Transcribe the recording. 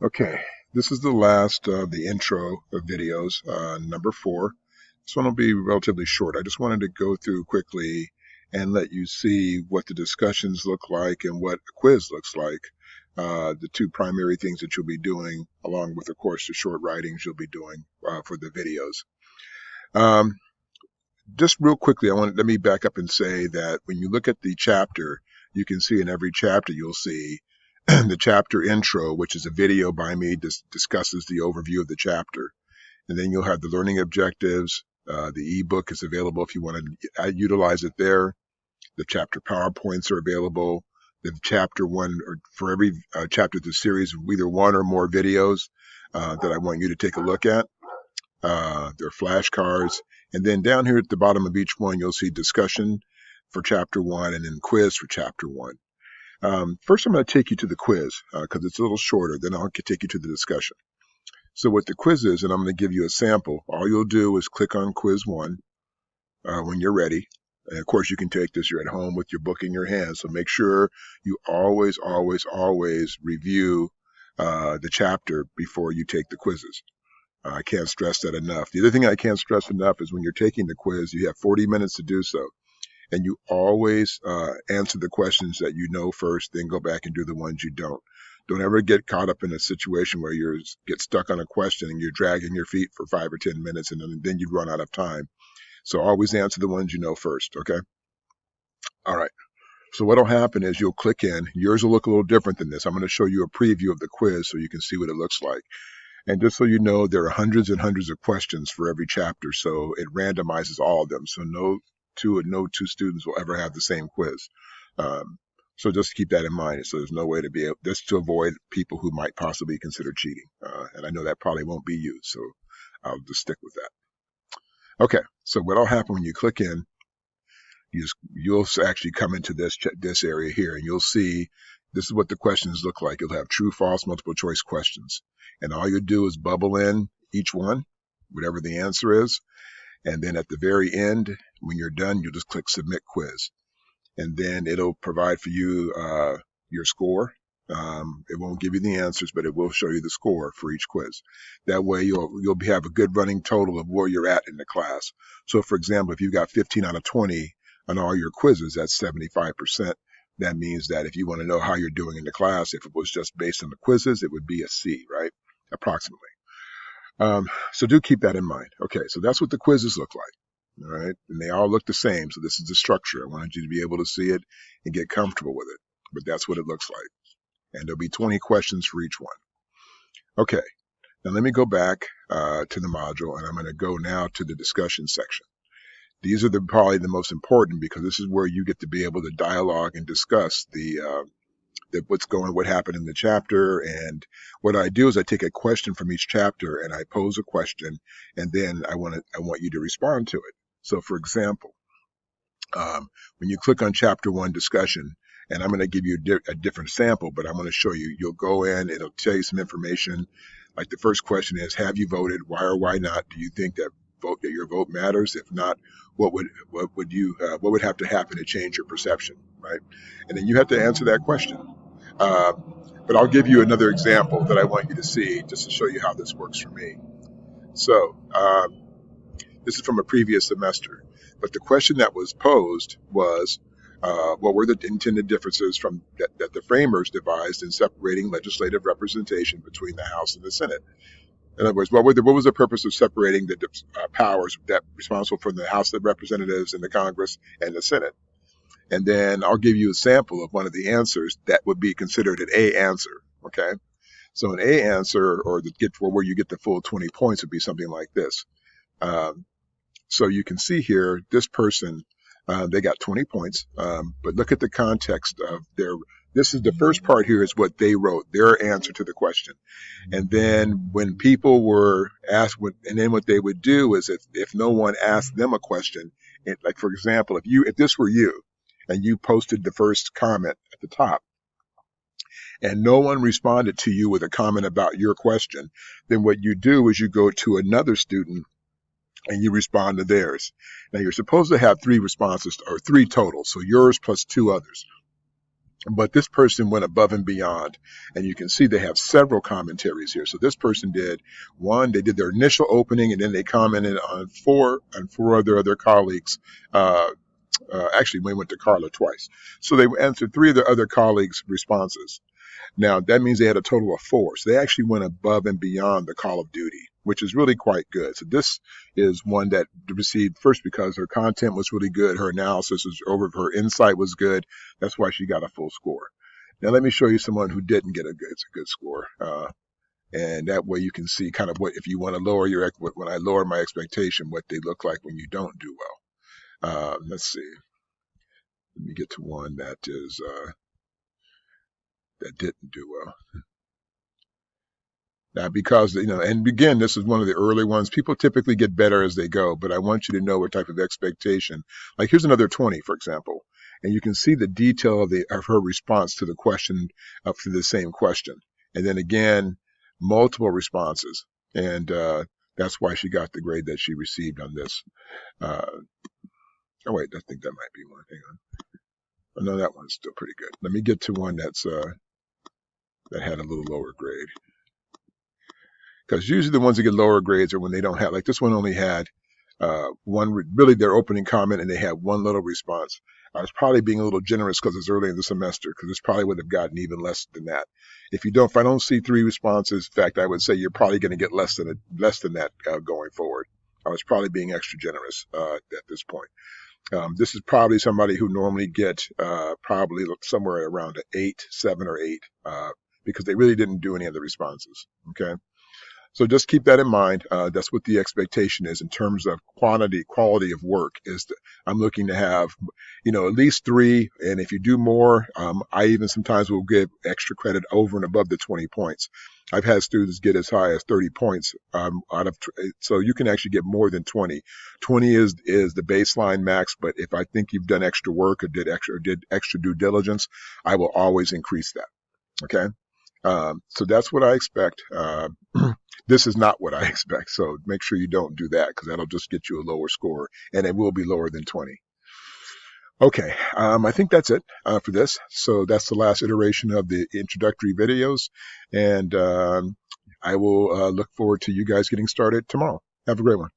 Okay, this is the last of the intro of videos, number 4. This one will be relatively short. I just wanted to go through quickly and let you see what the discussions look like and what a quiz looks like. The two primary things that you'll be doing, along with, of course, the short writings you'll be doing for the videos. Just real quickly, let me back up and say that when you look at the chapter, you can see in every chapter you'll see the chapter intro, which is a video by me, discusses the overview of the chapter. And then you'll have the learning objectives. The ebook is available if you want to utilize it there. The chapter PowerPoints are available. The chapter one, or for every chapter of the series, either one or more videos that I want you to take a look at. There are flashcards. And then down here at the bottom of each one, you'll see discussion for chapter 1 and then quiz for chapter 1. First, I'm going to take you to the quiz because it's a little shorter. Then I'll take you to the discussion. So what the quiz is, and I'm going to give you a sample. All you'll do is click on quiz 1 when you're ready. And of course, you can take this. You're at home with your book in your hand. So make sure you always review the chapter before you take the quizzes. I can't stress that enough. The other thing I can't stress enough is when you're taking the quiz, you have 40 minutes to do so. And you always answer the questions that you know first, then go back and do the ones you don't. Don't ever get caught up in a situation where you get stuck on a question and you're dragging your feet for 5 or 10 minutes and then you'd run out of time. So always answer the ones you know first, okay? All right. So what'll happen is you'll click in. Yours will look a little different than this. I'm going to show you a preview of the quiz so you can see what it looks like. And just so you know, there are hundreds and hundreds of questions for every chapter, so it randomizes all of them. So no two students will ever have the same quiz. So just keep that in mind. So there's no way to be able, just to avoid people who might possibly consider cheating. And I know that probably won't be you, so I'll just stick with that. Okay, so what'll happen when you click in, you'll actually come into this area here, and you'll see this is what the questions look like. You'll have true, false, multiple choice questions. And all you do is bubble in each one, whatever the answer is. And then at the very end, when you're done, you'll just click Submit Quiz. And then it'll provide for you your score. It won't give you the answers, but it will show you the score for each quiz. That way you'll have a good running total of where you're at in the class. So for example, if you got 15 out of 20 on all your quizzes, that's 75%. That means that if you want to know how you're doing in the class, if it was just based on the quizzes, it would be a C, right? Approximately. So do keep that in mind. Okay, so that's what the quizzes look like. All right, and they all look the same. So this is the structure. I wanted you to be able to see it and get comfortable with it. But that's what it looks like. And there'll be 20 questions for each one. Okay, now let me go back to the module, and I'm going to go now to the discussion section. These are probably the most important because this is where you get to be able to dialogue and discuss what happened in the chapter. And what I do is I take a question from each chapter and I pose a question, and then I want you to respond to it. So for example, when you click on chapter 1 discussion, and I'm going to give you a different sample, but I'm going to show you, you'll go in, it'll tell you some information. Like the first question is, have you voted? Why or why not? Do you think that your vote matters? If not, what would have to happen to change your perception, right? And then you have to answer that question. But I'll give you another example that I want you to see just to show you how this works for me. So this is from a previous semester, but the question that was posed was, what were the intended differences that the framers devised in separating legislative representation between the House and the Senate? In other words, what was the purpose of separating the powers that responsible for the House of Representatives and the Congress and the Senate? And then I'll give you a sample of one of the answers that would be considered an A answer. Okay, so an A answer, or where you get the full 20 points, would be something like this. So you can see here, this person, they got 20 points, but look at the context of this is the first part here is what they wrote, their answer to the question. And then when people were asked, and then what they would do is if no one asked them a question, like for example, if this were you and you posted the first comment at the top, and no one responded to you with a comment about your question, then what you do is you go to another student and you respond to theirs. Now you're supposed to have 3 responses, or 3 total, so yours plus 2 others. But this person went above and beyond, and you can see they have several commentaries here. So this person did one, they did their initial opening, and then they commented on four of their other colleagues. Actually, we went to Carla twice. So they answered three of their other colleagues' responses. Now, that means they had a total of four. So they actually went above and beyond the call of duty, which is really quite good. So this is one that received first because her content was really good. Her analysis was over, her insight was good. That's why she got a full score. Now, let me show you someone who didn't get it's a good score. And that way you can see kind of what, if you want to lower when I lower my expectation, what they look like when you don't do well. Let's see. Let me get to one that didn't do well. Now, because, and again, this is one of the early ones. People typically get better as they go, but I want you to know what type of expectation. Like here's another 20, for example, and you can see the detail of her response to the question, up to the same question. And then again, multiple responses. And that's why she got the grade that she received on this. Oh, wait, I think that might be one. Hang on. Oh, no, that one's still pretty good. Let me get to one that had a little lower grade. Because usually the ones that get lower grades are when they don't have, like this one only had really their opening comment, and they had one little response. I was probably being a little generous because it's early in the semester, because this probably would have gotten even less than that. If I don't see three responses, in fact, I would say you're probably going to get less than that going forward. I was probably being extra generous at this point. This is probably somebody who normally get probably somewhere around an 8, 7, or 8, because they really didn't do any of the responses. Okay. So just keep that in mind. That's what the expectation is in terms of quality of work. I'm looking to have, at least 3. And if you do more, I even sometimes will give extra credit over and above the 20 points. I've had students get as high as 30 points so you can actually get more than 20. 20 is the baseline max, but if I think you've done extra work or did extra due diligence, I will always increase that. Okay. So that's what I expect. This is not what I expect. So make sure you don't do that, because that'll just get you a lower score, and it will be lower than 20. Okay. I think that's it for this. So that's the last iteration of the introductory videos. And I will look forward to you guys getting started tomorrow. Have a great one.